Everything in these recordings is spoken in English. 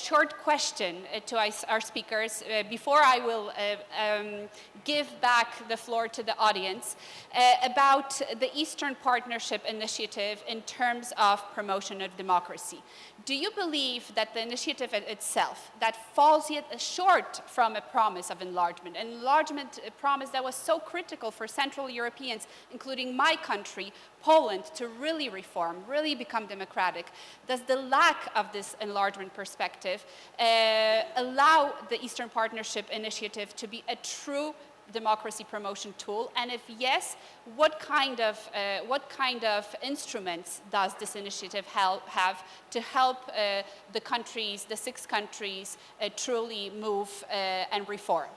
short question to our speakers before I will give back the floor to the audience about the Eastern Partnership Initiative in terms of promotion of democracy. Do you believe that the initiative itself, that falls yet short from a promise of enlargement, an enlargement promise that was so critical for Central Europeans, including my country, Poland, to really reform, really become democratic, does the lack of this enlargement perspective allow the Eastern Partnership Initiative to be a true democracy promotion tool? And if yes, what kind of instruments does this initiative have to help the countries, the 6 countries, truly move and reform?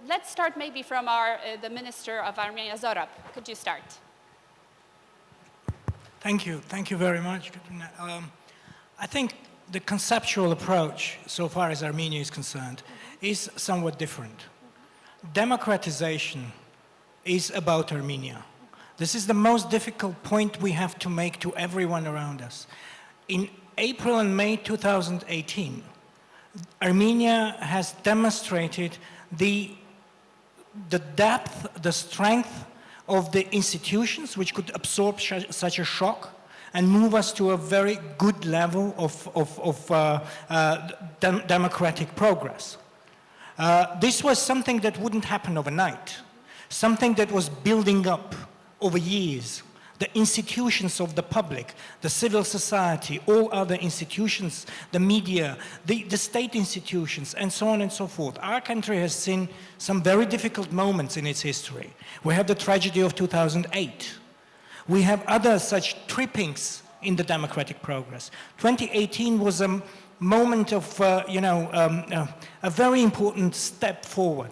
Let's start maybe from the Minister of Armenia, Zorab. Could you start? Thank you very much. I think the conceptual approach, so far as Armenia is concerned, is somewhat different. Democratization is about Armenia. This is the most difficult point we have to make to everyone around us. In April and May 2018, Armenia has demonstrated the depth, the strength of the institutions which could absorb such a shock and move us to a very good level of democratic progress. This was something that wouldn't happen overnight, something that was building up over years. The institutions of the public, the civil society, all other institutions, the media, the state institutions, and so on and so forth. Our country has seen some very difficult moments in its history. We have the tragedy of 2008. We have other such trippings in the democratic progress. 2018 was a moment of, a very important step forward.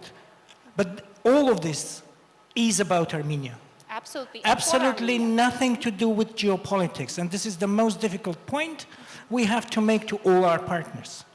But all of this is about Armenia. Absolutely. Absolutely nothing to do with geopolitics. And this is the most difficult point we have to make to all our partners.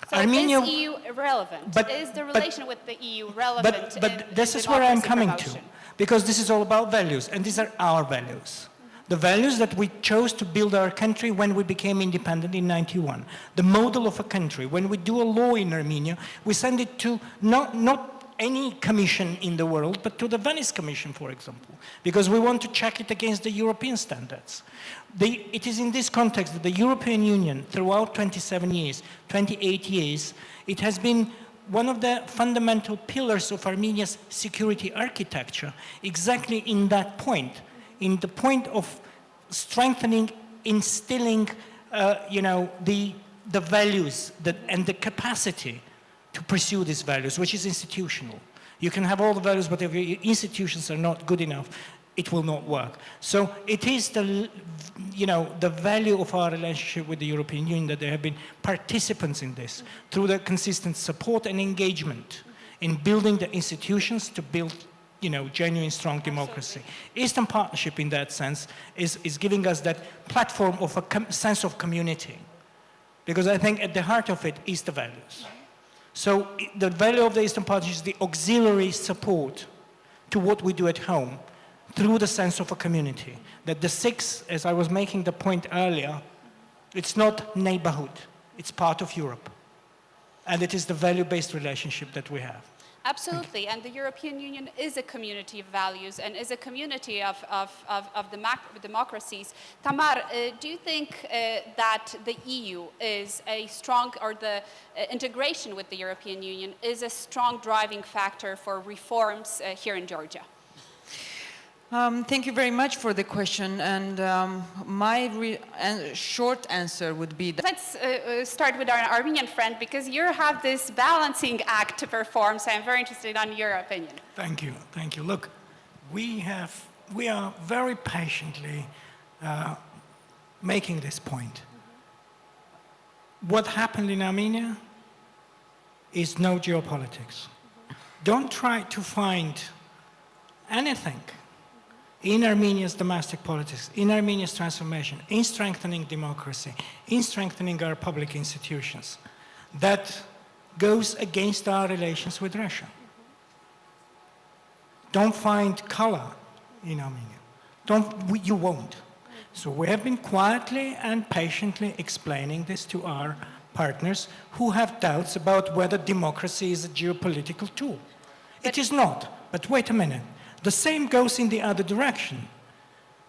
So Armenia, is EU relevant? Is the relation with the EU relevant? But this is where I'm coming to. Because this is all about values, and these are our values. The values that we chose to build our country when we became independent in '91. The model of a country. When we do a law in Armenia, we send it to not any commission in the world, but to the Venice Commission, for example, because we want to check it against the European standards. It is in this context that the European Union, throughout 27 years, 28 years, it has been one of the fundamental pillars of Armenia's security architecture, exactly in that point, in the point of strengthening, instilling, the values and the capacity to pursue these values, which is institutional. You can have all the values, but if your institutions are not good enough, it will not work. So it is the value of our relationship with the European Union that they have been participants in this through the consistent support and engagement in building the institutions to build, genuine, strong democracy. Eastern Partnership, in that sense, is giving us that platform of a sense of community, because I think at the heart of it is the values. So the value of the Eastern Partnership is the auxiliary support to what we do at home through the sense of a community. That the 6, as I was making the point earlier, it's not neighborhood, it's part of Europe. And it is the value-based relationship that we have. Absolutely, and the European Union is a community of values and is a community of democracies. Tamar, do you think that the EU is a strong, or the integration with the European Union is a strong driving factor for reforms here in Georgia? Thank you very much for the question, and my short answer would be that... Let's start with our Armenian friend, because you have this balancing act to perform, so I'm very interested in your opinion. Thank you. Look, we are very patiently making this point. What happened in Armenia is no geopolitics. Don't try to find anything in Armenia's domestic politics, in Armenia's transformation, in strengthening democracy, in strengthening our public institutions, that goes against our relations with Russia. Don't find color in Armenia. You won't. So we have been quietly and patiently explaining this to our partners who have doubts about whether democracy is a geopolitical tool. It is not. But wait a minute. The same goes in the other direction.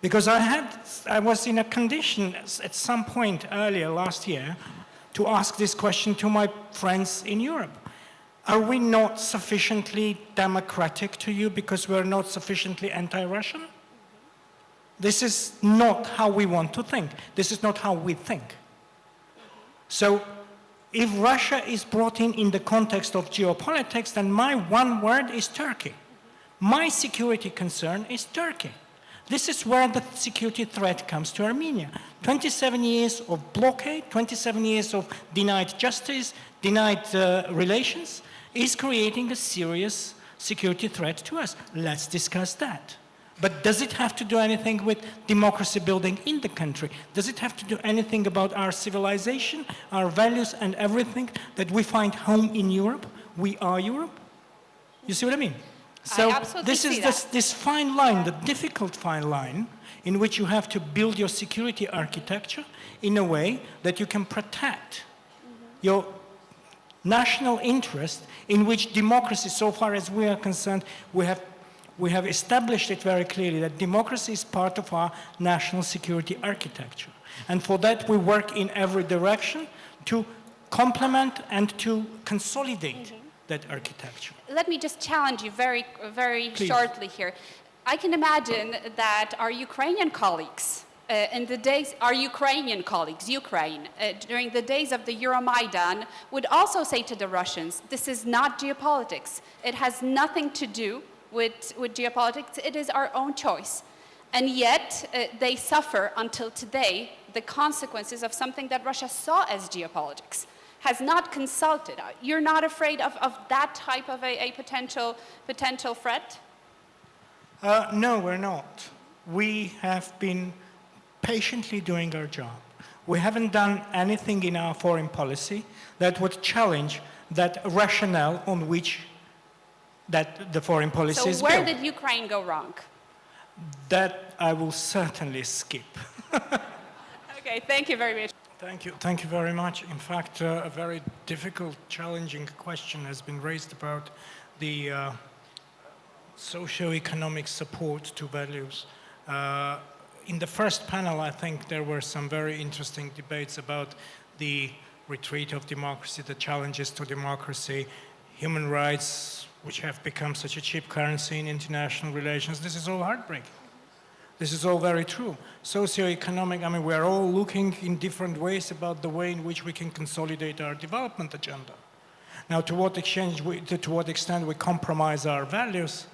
Because I was in a condition at some point earlier last year to ask this question to my friends in Europe. Are we not sufficiently democratic to you because we're not sufficiently anti-Russian? This is not how we want to think. This is not how we think. So if Russia is brought in the context of geopolitics, then my one word is Turkey. My security concern is Turkey. This is where the security threat comes to Armenia. 27 years of blockade, 27 years of denied justice, denied relations, is creating a serious security threat to us. Let's discuss that. But does it have to do anything with democracy building in the country? Does it have to do anything about our civilization, our values, and everything that we find home in Europe? We are Europe? You see what I mean? So this is this fine line, the difficult fine line, in which you have to build your security architecture in a way that you can protect your national interest, in which democracy, so far as we are concerned, we have established it very clearly that democracy is part of our national security architecture. And for that, we work in every direction to complement and to consolidate that architecture. Let me just challenge you very shortly here. I can imagine that our Ukrainian colleagues, Ukraine, during the days of the Euromaidan, would also say to the Russians, this is not geopolitics. It has nothing to do with geopolitics. It is our own choice. And yet, they suffer until today the consequences of something that Russia saw as geopolitics, has not consulted. You're not afraid of that type of a potential threat? No, we're not. We have been patiently doing our job. We haven't done anything in our foreign policy that would challenge that rationale on which that the foreign policy is built. So where did Ukraine go wrong? That I will certainly skip. Okay, thank you very much. Thank you very much. In fact, a very difficult, challenging question has been raised about the socio-economic support to values. In the first panel, I think there were some very interesting debates about the retreat of democracy, the challenges to democracy, human rights, which have become such a cheap currency in international relations. This is all heartbreaking. This is all very true. Socio-economic, I mean, we're all looking in different ways about the way in which we can consolidate our development agenda. Now, to what extent we compromise our values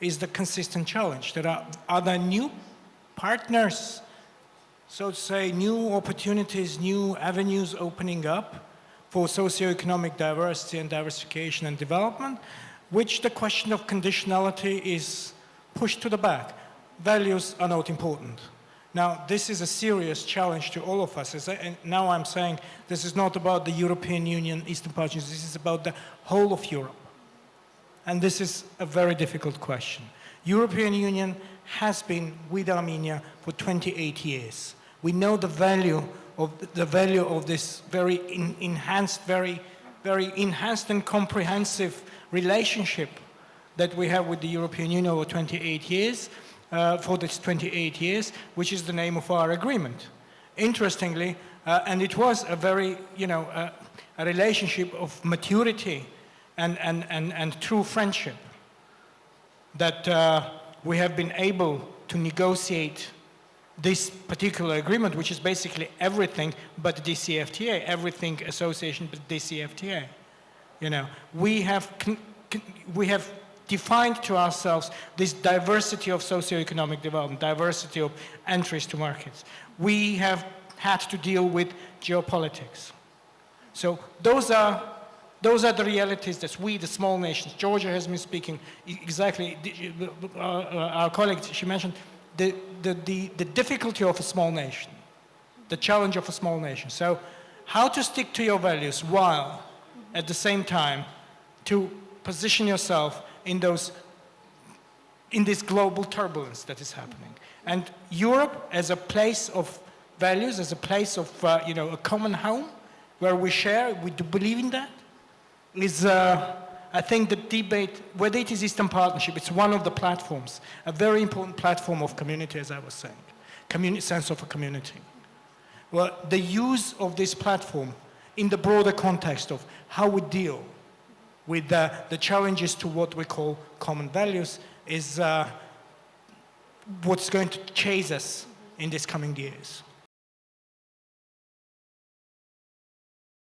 is the consistent challenge. There are other new partners, so to say, new opportunities, new avenues opening up for socioeconomic diversity and diversification and development, which the question of conditionality is pushed to the back. Values are not important. Now, this is a serious challenge to all of us. And now I'm saying this is not about the European Union, Eastern Partnership, this is about the whole of Europe. And this is a very difficult question. European Union has been with Armenia for 28 years. We know the value of this very enhanced and comprehensive relationship that we have with the European Union over 28 years, for this 28 years, which is the name of our agreement. Interestingly, and it was a very, a relationship of maturity and true friendship that we have been able to negotiate this particular agreement, which is basically everything but the DCFTA, everything association but DCFTA. We have defined to ourselves this diversity of socioeconomic development, diversity of entries to markets. We have had to deal with geopolitics. So those are the realities that we, the small nations, Georgia has been speaking exactly, our colleague, she mentioned the difficulty of a small nation, the challenge of a small nation. So how to stick to your values while at the same time to position yourself in this global turbulence that is happening. And Europe as a place of values, as a place of a common home, where we share, we do believe in that, is, I think, the debate, whether it is Eastern Partnership, it's one of the platforms, a very important platform of community, as I was saying, sense of a community. Well, the use of this platform in the broader context of how we deal with the challenges to what we call common values is what's going to chase us in these coming years.